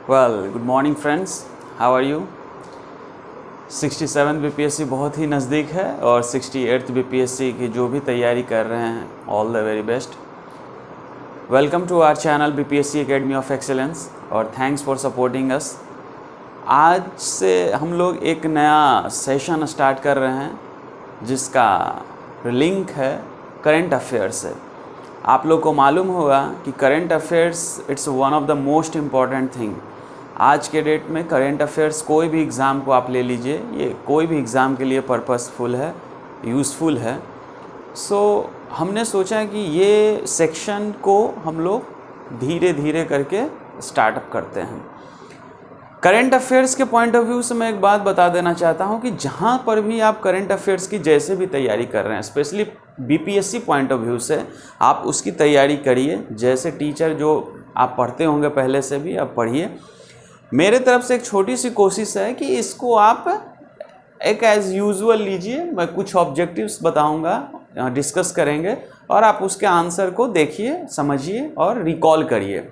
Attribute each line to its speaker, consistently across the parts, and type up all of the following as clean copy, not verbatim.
Speaker 1: Good morning friends, how are you. 67 BPSC बहुत ही नज़दीक है और 68 बीपीएससी की जो भी तैयारी कर रहे हैं, all the very best. Welcome to our channel BPSC academy of excellence और थैंक्स फॉर सपोर्टिंग अस। आज से हम लोग एक नया सेशन स्टार्ट कर रहे हैं जिसका लिंक है करंट अफेयर से। आप लोग को मालूम होगा कि current affairs it's one of the most important thing. आज के डेट में करंट अफेयर्स कोई भी एग्ज़ाम को आप ले लीजिए, ये कोई भी एग्ज़ाम के लिए पर्पसफुल है, यूज़फुल है। सो हमने सोचा कि ये सेक्शन को हम लोग धीरे धीरे करके स्टार्टअप करते हैं। करंट अफेयर्स के पॉइंट ऑफ व्यू से मैं एक बात बता देना चाहता हूँ कि जहाँ पर भी आप करंट अफेयर्स की जैसे भी तैयारी कर रहे हैं, specially BPSC point of view से आप उसकी तैयारी करिए। जैसे टीचर जो आप पढ़ते होंगे पहले से भी, आप पढ़िए। मेरे तरफ से एक छोटी सी कोशिश है कि इसको आप एक एज़ यूजुअल लीजिए। मैं कुछ ऑब्जेक्टिव्स बताऊंगा, डिस्कस करेंगे और आप उसके आंसर को देखिए, समझिए और रिकॉल करिए।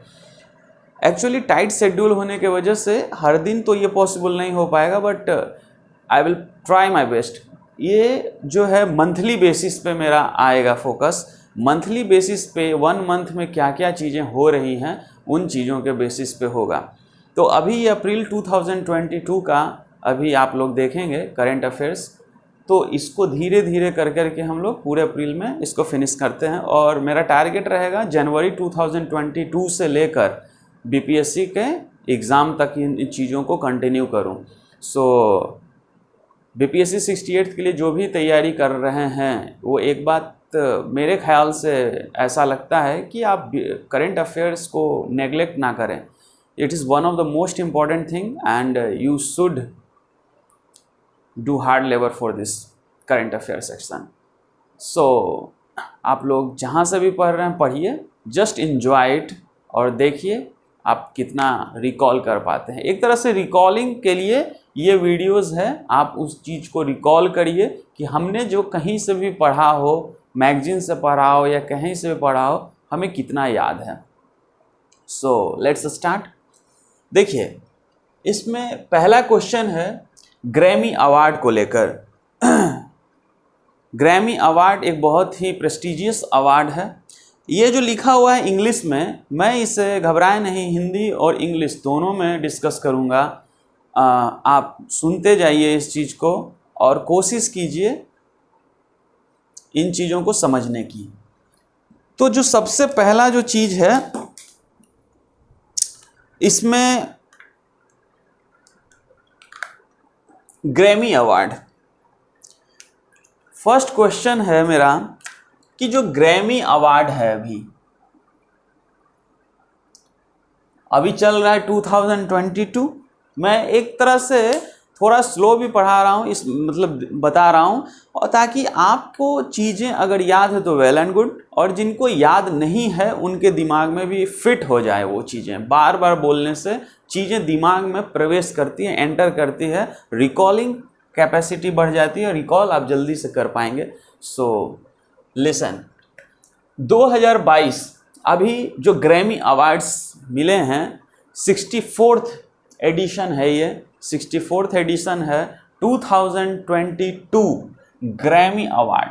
Speaker 1: एक्चुअली टाइट शेड्यूल होने के वजह से हर दिन तो ये पॉसिबल नहीं हो पाएगा, but I will try my best. ये जो है मंथली बेसिस पे मेरा आएगा फोकस। मंथली बेसिस पे 1 मंथ में क्या क्या चीज़ें हो रही हैं उन चीज़ों के बेसिस पे होगा। तो अभी ये अप्रैल 2022 का अभी आप लोग देखेंगे करंट अफेयर्स, तो इसको धीरे धीरे कर करके हम लोग पूरे अप्रैल में इसको फिनिश करते हैं। और मेरा टारगेट रहेगा जनवरी 2022 से लेकर बीपीएससी के एग्ज़ाम तक इन चीज़ों को कंटिन्यू करूं। सो बीपीएससी 68 के लिए जो भी तैयारी कर रहे हैं, वो एक बात मेरे ख्याल से ऐसा लगता है कि आप करंट अफेयर्स को नेगलेक्ट ना करें। It is one of the most important thing and you should do hard labour for this current affair section. So आप लोग जहाँ से भी पढ़ रहे हैं पढ़िए, जस्ट इन्जॉय इट और देखिए आप कितना रिकॉल कर पाते हैं। एक तरह से रिकॉलिंग के लिए ये वीडियोस है। आप उस चीज़ को रिकॉल करिए कि हमने जो कहीं से भी पढ़ा हो, मैगजीन से पढ़ा हो या कहीं से भी पढ़ा हो, हमें कितना याद है। So let's start. देखिए, इसमें पहला क्वेश्चन है ग्रैमी अवार्ड को लेकर। ग्रैमी अवार्ड एक बहुत ही प्रेस्टिजियस अवार्ड है। ये जो लिखा हुआ है इंग्लिश में, मैं इसे घबराए नहीं, हिंदी और इंग्लिश दोनों में डिस्कस करूँगा। आप सुनते जाइए इस चीज़ को और कोशिश कीजिए इन चीज़ों को समझने की। तो जो सबसे पहला जो चीज़ है इसमें ग्रैमी अवार्ड, फर्स्ट क्वेश्चन है मेरा कि जो ग्रैमी अवार्ड है अभी चल रहा है 2022। मैं एक तरह से थोड़ा स्लो भी पढ़ा रहा हूँ, इस मतलब बता रहा हूँ, और ताकि आपको चीज़ें अगर याद है तो वेल एंड गुड, और जिनको याद नहीं है उनके दिमाग में भी फिट हो जाए वो चीज़ें। बार बार बोलने से चीज़ें दिमाग में प्रवेश करती हैं, एंटर करती है, रिकॉलिंग कैपेसिटी बढ़ जाती है, रिकॉल आप जल्दी से कर पाएंगे। सो लिसन, 2022 अभी जो ग्रैमी अवार्ड्स मिले हैं, 64th एडिशन है ये, 64th एडिशन है 2022 ग्रैमी अवार्ड।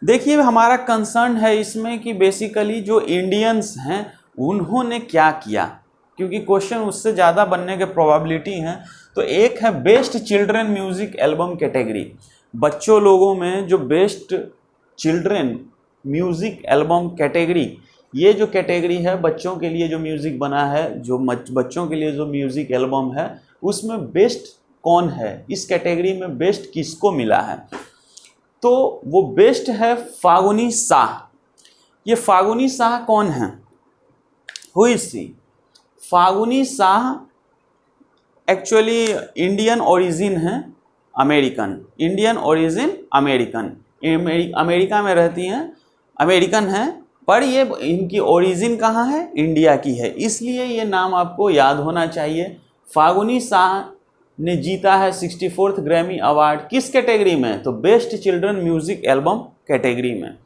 Speaker 1: देखिए, हमारा कंसर्न है इसमें कि बेसिकली जो इंडियंस हैं उन्होंने क्या किया, क्योंकि क्वेश्चन उससे ज़्यादा बनने के प्रोबेबिलिटी हैं। तो एक है best children music album category, बच्चों लोगों में जो best children music album category, ये जो कैटेगरी है बच्चों के लिए जो म्यूज़िक बना है, जो बच्चों के लिए जो म्यूज़िक एल्बम है, उसमें बेस्ट कौन है, इस कैटेगरी में बेस्ट किसको मिला है। तो वो बेस्ट है फागुनी शाह। ये फागुनी शाह कौन है, who is she? Falguni Shah actually Indian origin है, American, Indian origin American, America में रहती हैं, अमेरिकन है, पर ये इनकी ओरिजिन कहाँ है, इंडिया की है, इसलिए ये नाम आपको याद होना चाहिए। फागुनी शाह ने जीता है 64th ग्रैमी अवार्ड, किस कैटेगरी में? तो best children music album category में।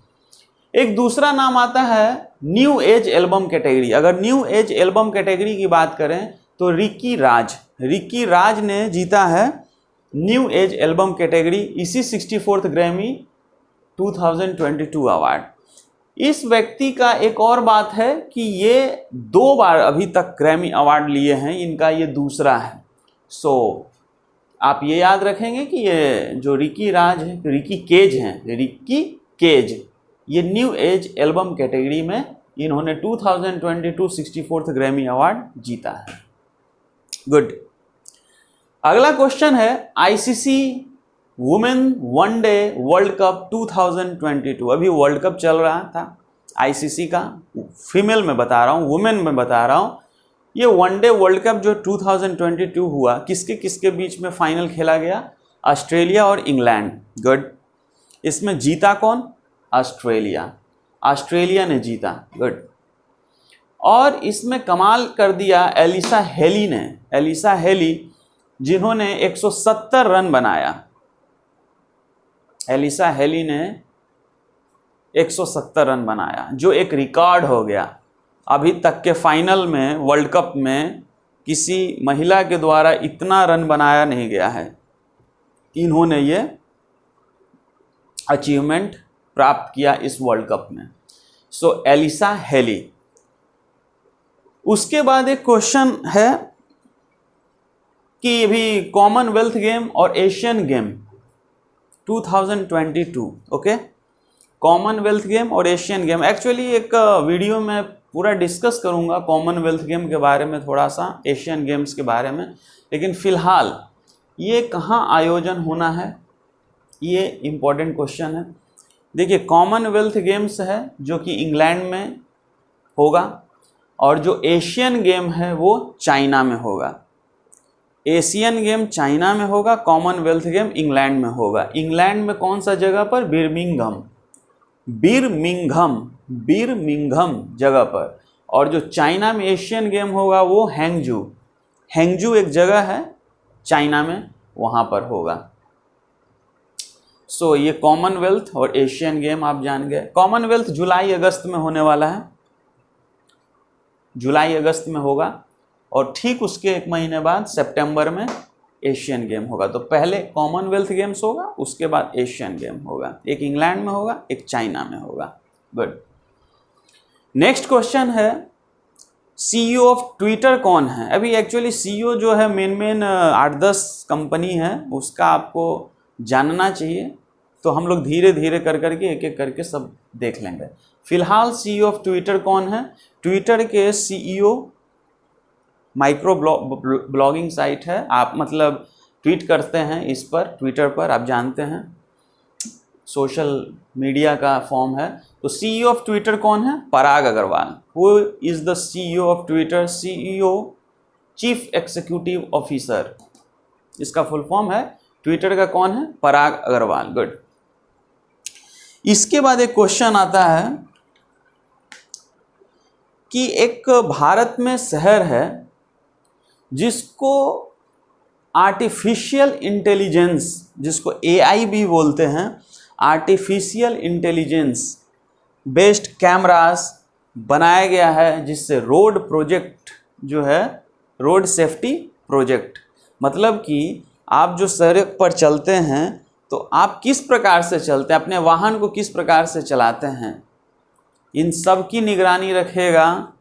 Speaker 1: एक दूसरा नाम आता है न्यू एज एल्बम कैटेगरी। अगर न्यू एज एल्बम कैटेगरी की बात करें तो रिकी राज ने जीता है न्यू एज एल्बम कैटेगरी, इसी 64th ग्रैमी 2022 अवार्ड। इस व्यक्ति का एक और बात है कि ये 2 बार अभी तक ग्रैमी अवार्ड लिए हैं, इनका ये दूसरा है। सो आप ये याद रखेंगे कि ये जो रिकी केज ये न्यू एज एल्बम कैटेगरी में इन्होंने 2022 64th ग्रैमी अवार्ड जीता है। गुड। अगला क्वेश्चन है ICC women one day world cup 2022। अभी वर्ल्ड कप चल रहा था आईसीसी का, फीमेल में बता रहा हूँ, वुमेन में बता रहा हूँ। ये वनडे वर्ल्ड कप जो 2022 हुआ, किसके किसके बीच में फाइनल खेला गया? ऑस्ट्रेलिया और इंग्लैंड। गुड। इसमें जीता कौन? ऑस्ट्रेलिया ने जीता। गुड। और इसमें कमाल कर दिया एलिसा हेली जिन्होंने 170 रन बनाया। एलिसा हेली ने 170 रन बनाया, जो एक रिकॉर्ड हो गया। अभी तक के फाइनल में वर्ल्ड कप में किसी महिला के द्वारा इतना रन बनाया नहीं गया है। इन्होंने ये अचीवमेंट प्राप्त किया इस वर्ल्ड कप में। सो एलिसा हेली। उसके बाद एक क्वेश्चन है कि अभी कॉमनवेल्थ गेम और Asian game 2022, okay, Commonwealth game और एशियन गेम। एक्चुअली एक वीडियो में पूरा डिस्कस करूंगा कॉमनवेल्थ गेम के बारे में, थोड़ा सा एशियन गेम्स के बारे में, लेकिन फ़िलहाल ये कहाँ आयोजन होना है, ये इम्पोर्टेंट क्वेश्चन है। देखिए, कॉमनवेल्थ गेम्स है जो कि इंग्लैंड में होगा, और जो एशियन गेम है वो चाइना में होगा। एशियन गेम चाइना में होगा, कॉमनवेल्थ गेम इंग्लैंड में होगा। इंग्लैंड में कौन सा जगह पर? बिरमिंघम जगह पर। और जो चाइना में एशियन गेम होगा वो हैंगजू एक जगह है चाइना में, वहाँ पर होगा। सो ये कॉमनवेल्थ और एशियन गेम आप जान गए। कॉमनवेल्थ जुलाई अगस्त में होने वाला है, जुलाई अगस्त में होगा, और ठीक उसके 1 महीने बाद सितंबर में एशियन गेम होगा। तो पहले कॉमनवेल्थ गेम्स होगा, उसके बाद एशियन गेम होगा। एक इंग्लैंड में होगा, एक चाइना में होगा। गुड। नेक्स्ट क्वेश्चन है सीईओ ऑफ ट्विटर कौन है? अभी एक्चुअली सीईओ जो है मेन 8-10 कंपनी है, उसका आपको जानना चाहिए। तो हम लोग धीरे धीरे करके एक एक करके सब देख लेंगे। फिलहाल सीईओ ऑफ ट्विटर कौन है? ट्विटर के सीईओ माइक्रो ब्लॉगिंग साइट है, आप मतलब ट्वीट करते हैं इस पर, ट्विटर पर, आप जानते हैं सोशल मीडिया का फॉर्म है। तो सीईओ ऑफ ट्विटर कौन है? Parag Agrawal. Who is the CEO of Twitter? CEO, chief executive officer, इसका फुल फॉर्म है। ट्विटर का कौन है? पराग अग्रवाल। गुड। इसके बाद एक क्वेश्चन आता है कि एक भारत में शहर है जिसको आर्टिफिशियल इंटेलिजेंस, जिसको एआई भी बोलते हैं, आर्टिफिशियल इंटेलिजेंस बेस्ड कैमरास बनाया गया है, जिससे रोड प्रोजेक्ट जो है, रोड सेफ्टी प्रोजेक्ट, मतलब कि आप जो सड़क पर चलते हैं तो आप किस प्रकार से चलते हैं, अपने वाहन को किस प्रकार से चलाते हैं, इन सब की निगरानी रखेगा।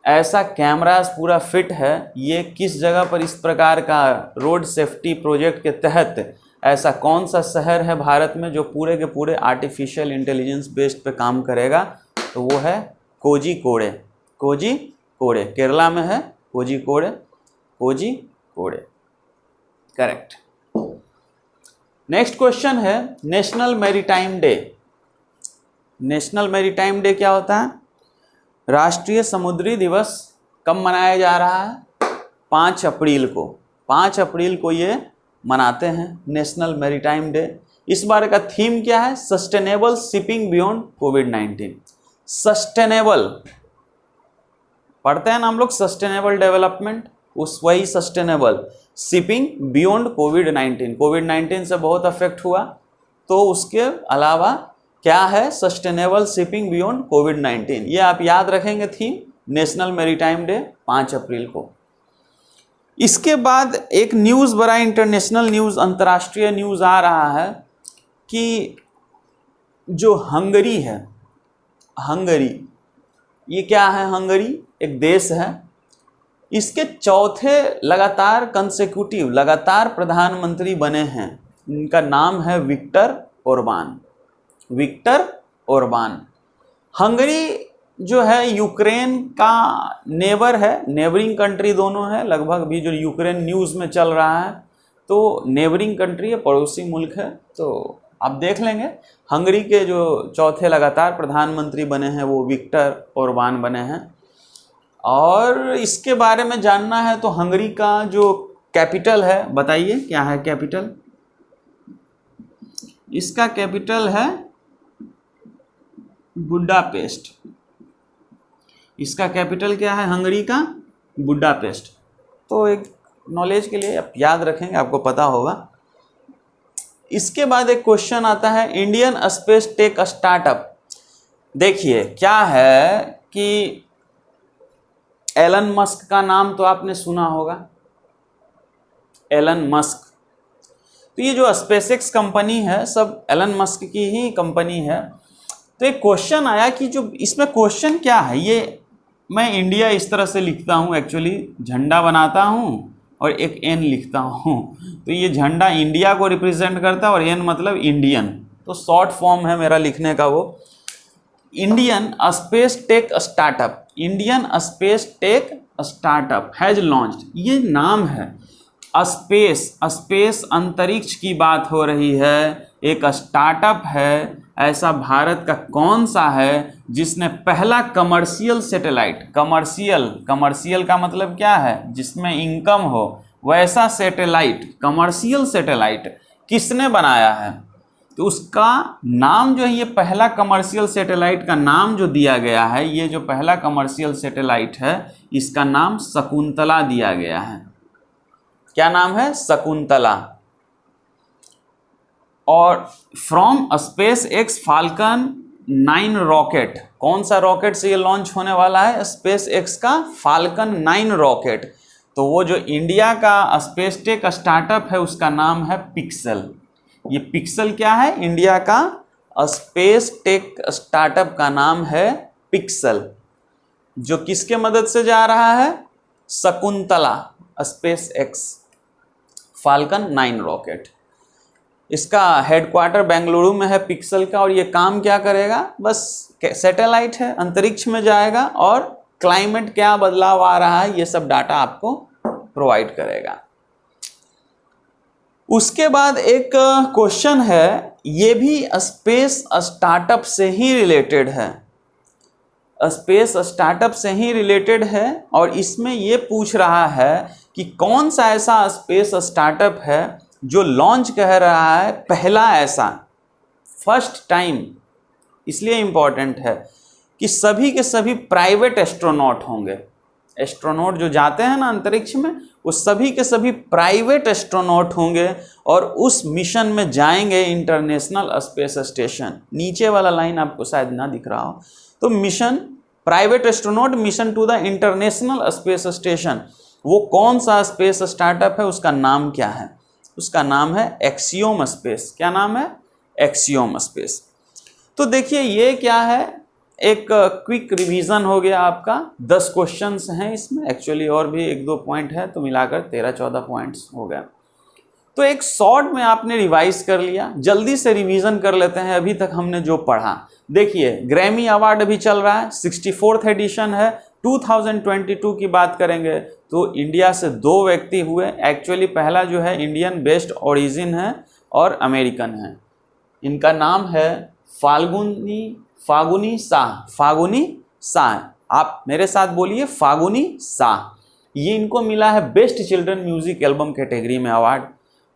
Speaker 1: ऐसा कैमरास पूरा फिट है। ये किस जगह पर इस प्रकार का रोड सेफ्टी प्रोजेक्ट के तहत ऐसा कौन सा शहर है भारत में जो पूरे के पूरे आर्टिफिशियल इंटेलिजेंस बेस्ड पे काम करेगा? तो वो है कोझिकोडे। केरला में है कोझिकोडे। करेक्ट। नेक्स्ट क्वेश्चन है national maritime day. National maritime day क्या होता है? राष्ट्रीय समुद्री दिवस कब मनाया जा रहा है? 5 अप्रैल को। 5 अप्रैल को ये मनाते हैं नेशनल मैरीटाइम डे। इस बार का थीम क्या है? सस्टेनेबल शिपिंग बियॉन्ड कोविड-19। सस्टेनेबल पढ़ते हैं ना हम लोग, सस्टेनेबल डेवलपमेंट, उस वही सस्टेनेबल शिपिंग बियॉन्ड कोविड-19। कोविड-19 से बहुत अफेक्ट हुआ, तो उसके अलावा क्या है? सस्टेनेबल शिपिंग बियॉन्ड कोविड-19। ये आप याद रखेंगे थीम, नेशनल मैरीटाइम डे 5 अप्रैल को। इसके बाद एक न्यूज़, बड़ा इंटरनेशनल न्यूज़, अंतर्राष्ट्रीय न्यूज़ आ रहा है कि जो हंगरी है, हंगरी, ये क्या है? हंगरी एक देश है, इसके चौथे लगातार कंसेक्यूटिव लगातार प्रधानमंत्री बने हैं। इनका नाम है Viktor Orban. Viktor Orban. Hungary जो है यूक्रेन का नेबर है, नेबरिंग कंट्री दोनों है लगभग। भी जो यूक्रेन न्यूज़ में चल रहा है तो नेबरिंग कंट्री है, पड़ोसी मुल्क है। तो आप देख लेंगे हंगरी के जो चौथे लगातार प्रधानमंत्री बने हैं वो विक्टर ओरबान बने हैं। और इसके बारे में जानना है तो हंगरी का जो कैपिटल है, बताइए क्या है कैपिटल? इसका कैपिटल है बुडापेस्ट। इसका कैपिटल क्या है हंगरी का? बुडापेस्ट। तो एक नॉलेज के लिए आप याद रखेंगे, आपको पता होगा। इसके बाद एक क्वेश्चन आता है इंडियन स्पेस टेक स्टार्टअप। देखिए क्या है कि एलन मस्क का नाम तो आपने सुना होगा, एलन मस्क। तो ये जो स्पेसएक्स कंपनी है सब एलन मस्क की ही कंपनी है। तो एक क्वेश्चन आया कि जो इसमें क्वेश्चन क्या है, ये मैं इंडिया इस तरह से लिखता हूँ, एक्चुअली झंडा बनाता हूँ और एक एन लिखता हूँ। तो ये झंडा इंडिया को रिप्रेजेंट करता है और एन मतलब इंडियन। तो शॉर्ट फॉर्म है मेरा लिखने का वो Indian space tech startup. Indian space tech startup has launched, ये नाम है। स्पेस अंतरिक्ष की बात हो रही है, एक स्टार्टअप है। ऐसा भारत का कौन सा है जिसने पहला कमर्शियल सैटेलाइट, कमर्शियल का मतलब क्या है? जिसमें इनकम हो, वैसा सैटेलाइट, कमर्शियल सैटेलाइट किसने बनाया है? तो उसका नाम जो है, ये पहला कमर्शियल सैटेलाइट का नाम जो दिया गया है, ये जो पहला कमर्शियल सैटेलाइट है इसका नाम शकुंतला दिया गया है। क्या नाम है? शकुंतला। और from space x falcon 9 rocket, कौन सा रॉकेट से ये लॉन्च होने वाला है? स्पेस एक्स का फाल्कन 9 रॉकेट। तो वो जो इंडिया का स्पेस टेक स्टार्टअप है उसका नाम है पिक्सल। ये पिक्सल क्या है? इंडिया का स्पेस टेक स्टार्टअप का नाम है पिक्सल, जो किसके मदद से जा रहा है? Shakuntala, space x falcon 9 rocket. इसका हेडक्वार्टर बेंगलुरु में है पिक्सल का। और ये काम क्या करेगा? बस सैटेलाइट है, अंतरिक्ष में जाएगा और क्लाइमेट क्या बदलाव आ रहा है ये सब डाटा आपको प्रोवाइड करेगा। उसके बाद एक क्वेश्चन है, ये भी स्पेस स्टार्टअप से ही रिलेटेड है, स्पेस स्टार्टअप से ही रिलेटेड है। और इसमें ये पूछ रहा है कि कौन सा ऐसा स्पेस स्टार्टअप है जो लॉन्च कह रहा है पहला ऐसा, फर्स्ट टाइम। इसलिए इम्पॉर्टेंट है कि सभी के सभी प्राइवेट एस्ट्रोनॉट होंगे। एस्ट्रोनॉट जो जाते हैं ना अंतरिक्ष में, वो सभी के सभी प्राइवेट एस्ट्रोनॉट होंगे और उस मिशन में जाएंगे इंटरनेशनल स्पेस स्टेशन। नीचे वाला लाइन आपको शायद ना दिख रहा हो। तो mission private astronaut mission to the International Space Station. वो कौन सा स्पेस स्टार्टअप है, उसका नाम क्या है? उसका नाम है एक्सियोम स्पेस। क्या नाम है? Axiom space. तो देखिए ये क्या है, एक क्विक रिवीजन हो गया आपका। 10 क्वेश्चंस हैं इसमें, एक्चुअली और भी 1-2 पॉइंट है, तो मिलाकर 13-14 पॉइंट्स हो गए। तो एक शॉर्ट में आपने रिवाइज कर लिया। जल्दी से रिवीजन कर लेते हैं अभी तक हमने जो पढ़ा। देखिए ग्रैमी अवार्ड अभी चल रहा है, 64th एडिशन है। 2022 की बात करेंगे तो इंडिया से 2 व्यक्ति हुए। एक्चुअली पहला जो है इंडियन बेस्ड ओरिजिन है और अमेरिकन है। इनका नाम है फागुनी शाह। आप मेरे साथ बोलिए फागुनी शाह। ये इनको मिला है best children music album category में अवार्ड।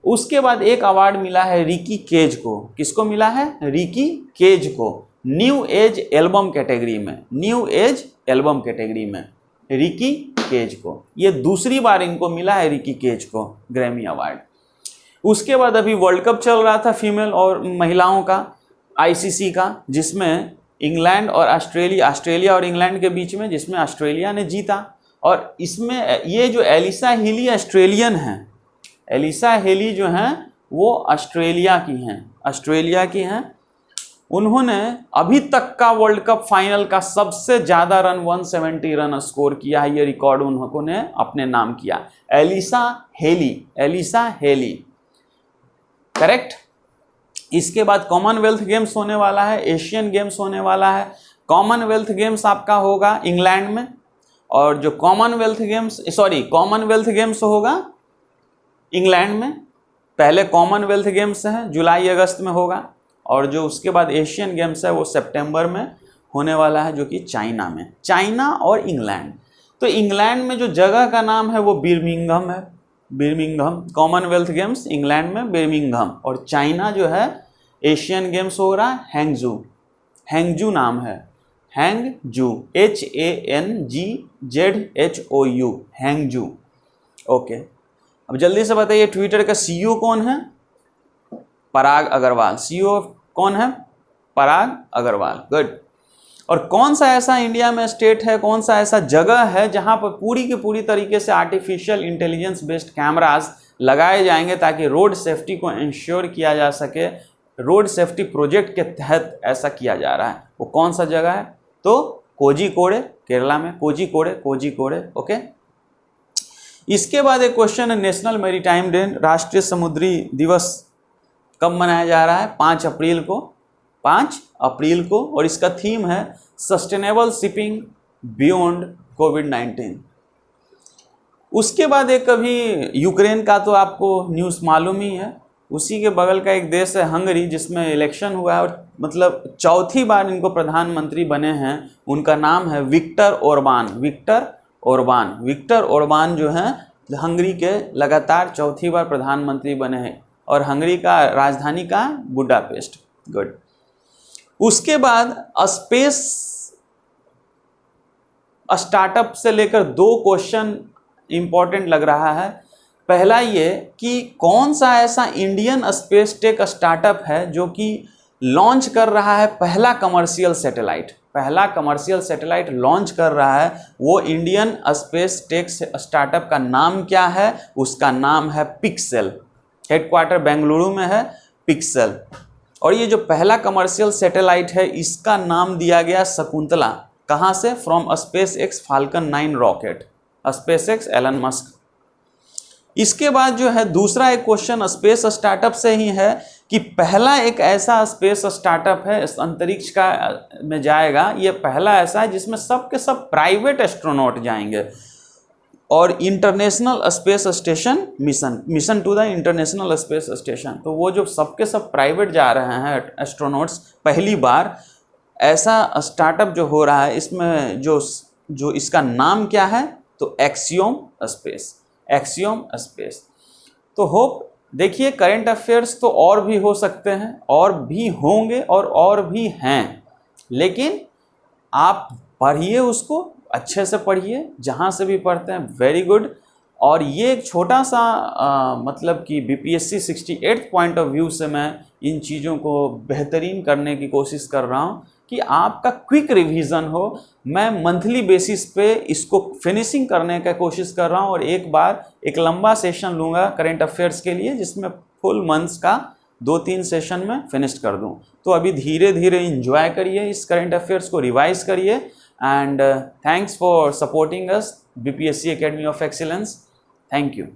Speaker 1: उसके बाद एक अवार्ड मिला है रिकी केज को। किसको मिला है? रिकी केज को, न्यू एज एल्बम कैटेगरी में। न्यू एज एल्बम कैटेगरी में रिकी केज को, ये दूसरी बार इनको मिला है रिकी केज को ग्रैमी अवार्ड। उसके बाद अभी वर्ल्ड कप चल रहा था फीमेल और महिलाओं का, आईसीसी का, जिसमें इंग्लैंड और ऑस्ट्रेलिया और इंग्लैंड के बीच में, जिसमें ऑस्ट्रेलिया ने जीता। और इसमें ये जो एलिसा हेली ऑस्ट्रेलियन हैं, एलिसा हेली जो हैं वो ऑस्ट्रेलिया की हैं। उन्होंने अभी तक का वर्ल्ड कप फाइनल का सबसे ज़्यादा रन 170 रन स्कोर किया है। ये रिकॉर्ड उन्होंने अपने नाम किया, एलिसा हेली, करेक्ट। इसके बाद कॉमनवेल्थ गेम्स होने वाला है, एशियन गेम्स होने वाला है। कॉमनवेल्थ गेम्स आपका होगा इंग्लैंड में, और जो कॉमनवेल्थ गेम्स होगा इंग्लैंड में। पहले कॉमनवेल्थ गेम्स है जुलाई अगस्त में होगा, और जो उसके बाद एशियन गेम्स है वो सितंबर में होने वाला है, जो कि चाइना में, चाइना और इंग्लैंड। तो इंग्लैंड में जो जगह का नाम है वो बिर्मिंघम है, बिर्मिंघम। कॉमनवेल्थ गेम्स इंग्लैंड में बिर्मिंघम, और चाइना जो है एशियन गेम्स हो रहा है हैंगजू नाम है, हैंगजू, HANGZHOU, हैंगजू। ओके, अब जल्दी से बताइए ट्विटर का CEO कौन है? पराग अग्रवाल। CEO कौन है? पराग अग्रवाल, गुड। और कौन सा ऐसा इंडिया में स्टेट है, कौन सा ऐसा जगह है जहां पर पूरी की पूरी तरीके से आर्टिफिशियल इंटेलिजेंस बेस्ड कैमरास लगाए जाएंगे ताकि रोड सेफ्टी को इंश्योर किया जा सके? रोड सेफ्टी प्रोजेक्ट के तहत ऐसा किया जा रहा है, वो कौन सा जगह है? तो कोझिकोडे, केरला में, कोझिकोडे, ओके। इसके बाद एक क्वेश्चन है, नेशनल मैरीटाइम डे, राष्ट्रीय समुद्री दिवस कब मनाया जा रहा है? 5 अप्रैल को, और इसका थीम है सस्टेनेबल शिपिंग बियॉन्ड कोविड-19। उसके बाद एक अभी यूक्रेन का तो आपको न्यूज़ मालूम ही है, उसी के बगल का एक देश है हंगरी, जिसमें इलेक्शन हुआ है और मतलब चौथी बार इनको प्रधानमंत्री बने हैं। उनका नाम है विक्टर ओरबान जो हैं हंगरी के लगातार चौथी बार प्रधानमंत्री बने हैं, और हंगरी का राजधानी का बुडापेस्ट, गुड। उसके बाद स्पेस स्टार्टअप से लेकर 2 क्वेश्चन इंपॉर्टेंट लग रहा है। पहला ये कि कौन सा ऐसा इंडियन स्पेस टेक स्टार्टअप है जो कि लॉन्च कर रहा है पहला कमर्शियल सैटेलाइट लॉन्च कर रहा है। वो इंडियन स्पेस टेक स्टार्टअप का नाम क्या है? उसका नाम है पिक्सेल, हेडक्वार्टर बेंगलुरु में है पिक्सेल। और ये जो पहला कमर्शियल सैटेलाइट है इसका नाम दिया गया शकुंतला। कहाँ से? From SpaceX Falcon 9 rocket, SpaceX Elon Musk. इसके बाद जो है दूसरा एक क्वेश्चन स्पेस स्टार्टअप से ही है कि पहला एक ऐसा स्पेस स्टार्टअप है अंतरिक्ष का में जाएगा, ये पहला ऐसा है जिसमें सब के सब प्राइवेट एस्ट्रोनॉट जाएंगे, और International Space Station mission to the International Space Station. तो वो जो सबके सब प्राइवेट जा रहे हैं एस्ट्रोनॉट्स, पहली बार ऐसा स्टार्टअप जो हो रहा है, इसमें जो इसका नाम क्या है? तो एक्सियोम स्पेस। तो होप, देखिए करंट अफेयर्स तो और भी हो सकते हैं, और भी होंगे और भी हैं, लेकिन आप पढ़िए, उसको अच्छे से पढ़िए, जहाँ से भी पढ़ते हैं वेरी गुड। और ये एक छोटा सा मतलब कि BPSC 68 पॉइंट ऑफ व्यू से मैं इन चीज़ों को बेहतरीन करने की कोशिश कर रहा हूँ कि आपका क्विक रिवीजन हो। मैं मंथली बेसिस पे इसको फिनिशिंग करने का कोशिश कर रहा हूँ, और एक बार एक लंबा सेशन लूँगा करंट अफेयर्स के लिए, जिसमें फुल मंथ्स का 2-3 सेशन में फिनिश कर दूँ। तो अभी धीरे धीरे इंजॉय करिए, इस करंट अफेयर्स को रिवाइज करिए। And thanks for supporting us, BPSC Academy of Excellence. Thank you.